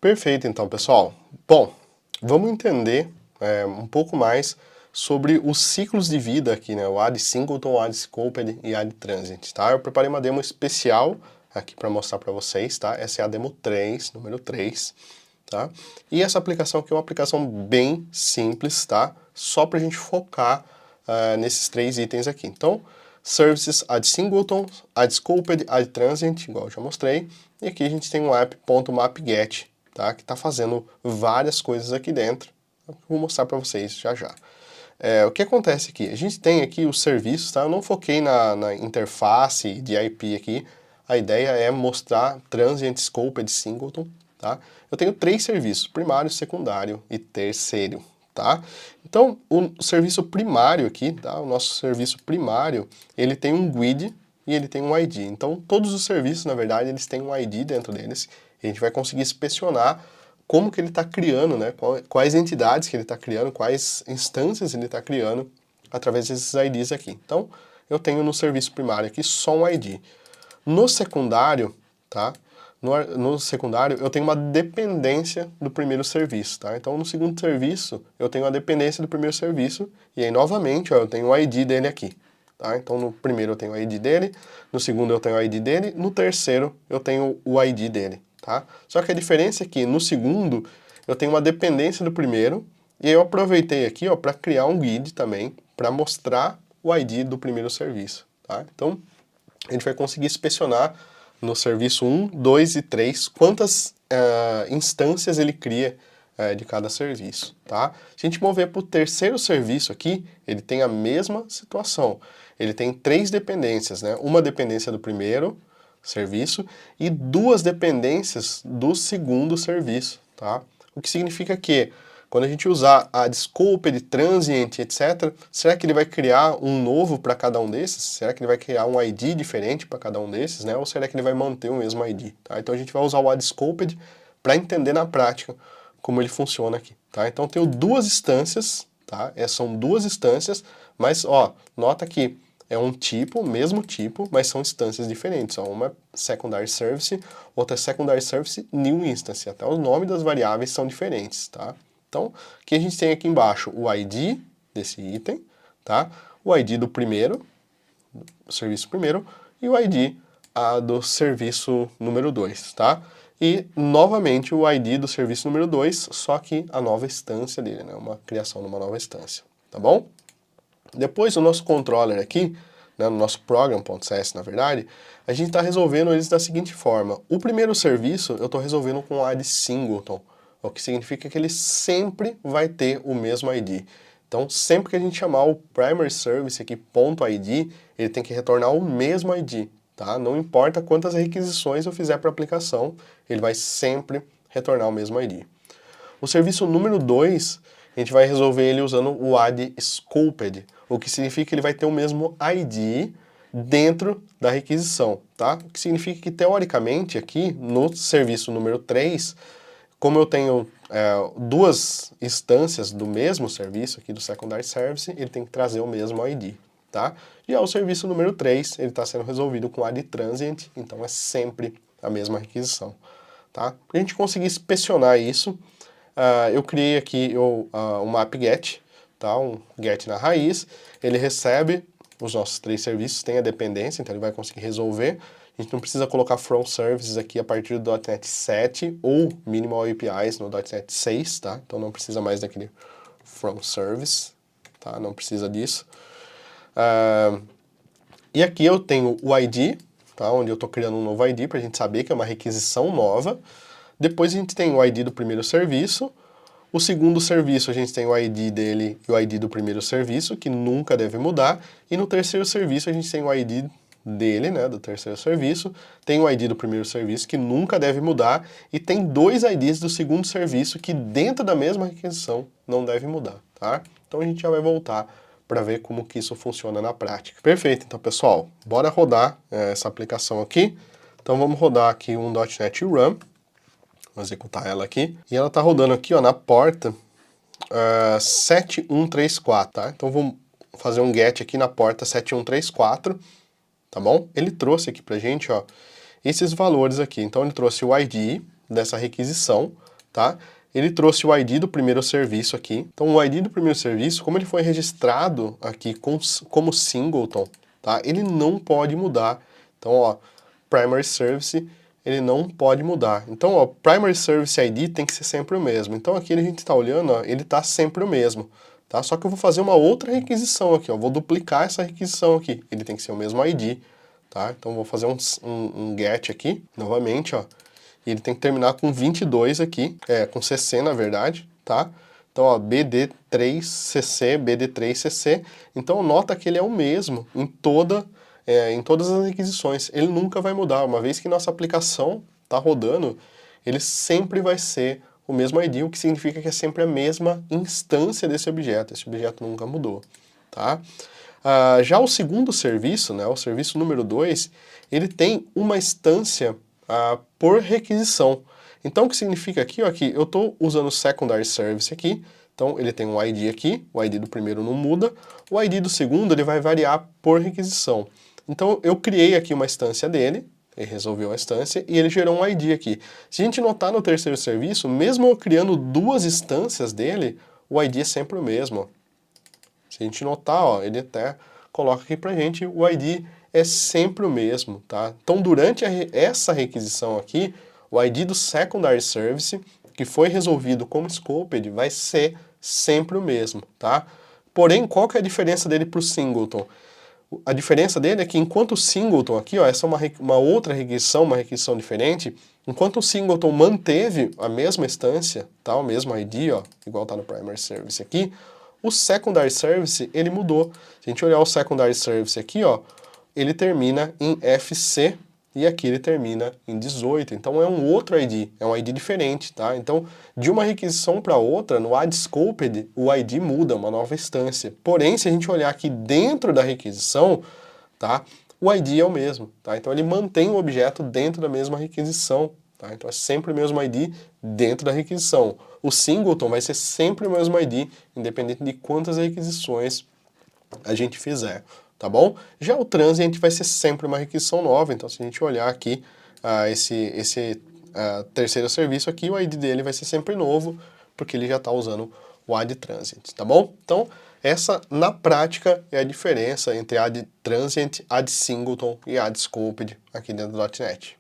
Perfeito, então, pessoal. Bom, vamos entender um pouco mais sobre os ciclos de vida aqui, né? O add singleton, o add scoped e add transient, tá? Eu preparei uma demo especial aqui para mostrar para vocês, tá? Essa é a demo 3, número 3, tá? E essa aplicação aqui é uma aplicação bem simples, tá? Só para a gente focar nesses três itens aqui. Então, services add singleton, add scoped, add transient, igual eu já mostrei. E aqui a gente tem um app.mapget, tá? Que está fazendo várias coisas aqui dentro. Vou mostrar para vocês já já. O que acontece aqui? A gente tem aqui os serviços, tá? Eu não foquei na interface de IP aqui. A ideia é mostrar transient, scoped, singleton, tá? Eu tenho três serviços, primário, secundário e terceiro, tá? Então, o serviço primário aqui, tá? O nosso serviço primário, ele tem um GUID e ele tem um ID. Então, todos os serviços, na verdade, eles têm um ID dentro deles. E a gente vai conseguir inspecionar como que ele está criando, né? Quais entidades que ele está criando, quais instâncias ele está criando através desses IDs aqui. Então, eu tenho no serviço primário aqui só um ID. No secundário, tá? No secundário, eu tenho uma dependência do primeiro serviço, tá? Então, no segundo serviço, eu tenho a dependência do primeiro serviço, e aí, novamente, ó, eu tenho o ID dele aqui, tá? Então, no primeiro eu tenho o ID dele, no segundo eu tenho o ID dele, no terceiro eu tenho o ID dele, tá? Só que a diferença é que, no segundo, eu tenho uma dependência do primeiro, e aí eu aproveitei aqui, ó, para criar um guide também, para mostrar o ID do primeiro serviço, tá? Então, a gente vai conseguir inspecionar no serviço 1, 2 e 3 quantas instâncias ele cria de cada serviço, tá? Se a gente mover para o terceiro serviço aqui, ele tem a mesma situação. Ele tem três dependências, né? Uma dependência do primeiro serviço e duas dependências do segundo serviço, tá? O que significa que quando a gente usar a scoped, transient, etc., será que ele vai criar um novo para cada um desses? Será que ele vai criar um ID diferente para cada um desses, né? Ou será que ele vai manter o mesmo ID? Tá? Então a gente vai usar o add scoped para entender na prática como ele funciona aqui, tá? Então eu tenho duas instâncias, tá? São duas instâncias, mas ó, nota que é um tipo, mesmo tipo, mas são instâncias diferentes. Ó. Uma é secondary service, outra é secondary service new instance. Até o nome das variáveis são diferentes, tá? Então, o que a gente tem aqui embaixo? O ID desse item, tá? O ID do primeiro, do serviço primeiro, e o ID do serviço número 2, tá? E, novamente, o ID do serviço número 2, só que a nova instância dele, né? Uma criação de uma nova instância, tá bom? Depois, o nosso controller aqui, né, no nosso program.cs, na verdade, a gente está resolvendo eles da seguinte forma. O primeiro serviço, eu estou resolvendo com add singleton, o que significa que ele sempre vai ter o mesmo ID. Então, sempre que a gente chamar o primary service aqui, .id, ele tem que retornar o mesmo ID, tá? Não importa quantas requisições eu fizer para a aplicação, ele vai sempre retornar o mesmo ID. O serviço número 2, a gente vai resolver ele usando o add scoped, o que significa que ele vai ter o mesmo ID dentro da requisição, tá? O que significa que, teoricamente, aqui no serviço número 3, como eu tenho duas instâncias do mesmo serviço aqui do secondary service, ele tem que trazer o mesmo ID, tá? E o serviço número 3, ele está sendo resolvido com add transient, então é sempre a mesma requisição, tá? Para a gente conseguir inspecionar isso, eu criei aqui um map-get, tá? Um get na raiz, ele recebe os nossos três serviços, tem a dependência, então ele vai conseguir resolver. A gente não precisa colocar from services aqui a partir do .NET 7 ou minimal APIs no .NET 6, tá? Então não precisa mais daquele from service, tá? Não precisa disso. E aqui eu tenho o ID, tá? Onde eu estou criando um novo ID para a gente saber que é uma requisição nova. Depois a gente tem o ID do primeiro serviço. O segundo serviço a gente tem o ID dele e o ID do primeiro serviço, que nunca deve mudar. E no terceiro serviço a gente tem o ID dele, né, do terceiro serviço, tem o ID do primeiro serviço, que nunca deve mudar, e tem dois IDs do segundo serviço, que dentro da mesma requisição não deve mudar, tá? Então a gente já vai voltar para ver como que isso funciona na prática. Perfeito, então pessoal, bora rodar essa aplicação aqui. Então vamos rodar aqui um .NET Run, vou executar ela aqui, e ela está rodando aqui, ó, na porta 7134, tá? Então vamos fazer um get aqui na porta 7134, tá bom? Ele trouxe aqui pra gente, ó, esses valores aqui. Então ele trouxe o ID dessa requisição, tá? Ele trouxe o ID do primeiro serviço aqui. Então, o ID do primeiro serviço, como ele foi registrado aqui como singleton, tá? Ele não pode mudar. Então, ó, primary service, ele não pode mudar. Então, ó, primary service ID tem que ser sempre o mesmo. Então, aqui a gente está olhando, ó, ele está sempre o mesmo, tá? Só que eu vou fazer uma outra requisição aqui, ó. Vou duplicar essa requisição aqui. Ele tem que ser o mesmo ID, tá? Então, vou fazer um get aqui, novamente, ó. E ele tem que terminar com 22 aqui, com CC na verdade, tá? Então, ó, BD3CC, BD3CC. Então, nota que ele é o mesmo em todas as requisições. Ele nunca vai mudar. Uma vez que nossa aplicação está rodando, ele sempre vai ser o mesmo ID, o que significa que é sempre a mesma instância desse objeto. Esse objeto nunca mudou, tá? Já o segundo serviço, né, o serviço número 2, ele tem uma instância por requisição. Então, o que significa aqui, ó, que eu estou usando o secondary service aqui, então ele tem um ID aqui, o ID do primeiro não muda, o ID do segundo ele vai variar por requisição. Então, eu criei aqui uma instância dele, ele resolveu a instância, e ele gerou um ID aqui. Se a gente notar no terceiro serviço, mesmo eu criando duas instâncias dele, o ID é sempre o mesmo. Se a gente notar, ó, ele até coloca aqui pra gente, o ID é sempre o mesmo, tá? Então, durante essa requisição aqui, o ID do secondary service, que foi resolvido como scoped, vai ser sempre o mesmo, tá? Porém, qual que é a diferença dele para o singleton? A diferença dele é que enquanto o singleton aqui, ó, essa é uma outra requisição, uma requisição diferente, enquanto o singleton manteve a mesma instância, tá? O mesmo ID, ó, igual tá no primary service aqui, o secondary service, ele mudou. Se a gente olhar o secondary service aqui, ó, ele termina em FC e aqui ele termina em 18. Então é um outro ID, é um ID diferente, tá? Então, de uma requisição para outra, no add_scoped, o ID muda, uma nova instância. Porém, se a gente olhar aqui dentro da requisição, tá? O ID é o mesmo, tá? Então ele mantém o objeto dentro da mesma requisição, tá? Então é sempre o mesmo ID dentro da requisição. O singleton vai ser sempre o mesmo ID, independente de quantas requisições a gente fizer, tá bom? Já o transient vai ser sempre uma requisição nova, então se a gente olhar aqui esse terceiro serviço aqui, o ID dele vai ser sempre novo, porque ele já está usando o add transient, tá bom? Então, essa, na prática, é a diferença entre add transient, add singleton e add scoped aqui dentro do .NET.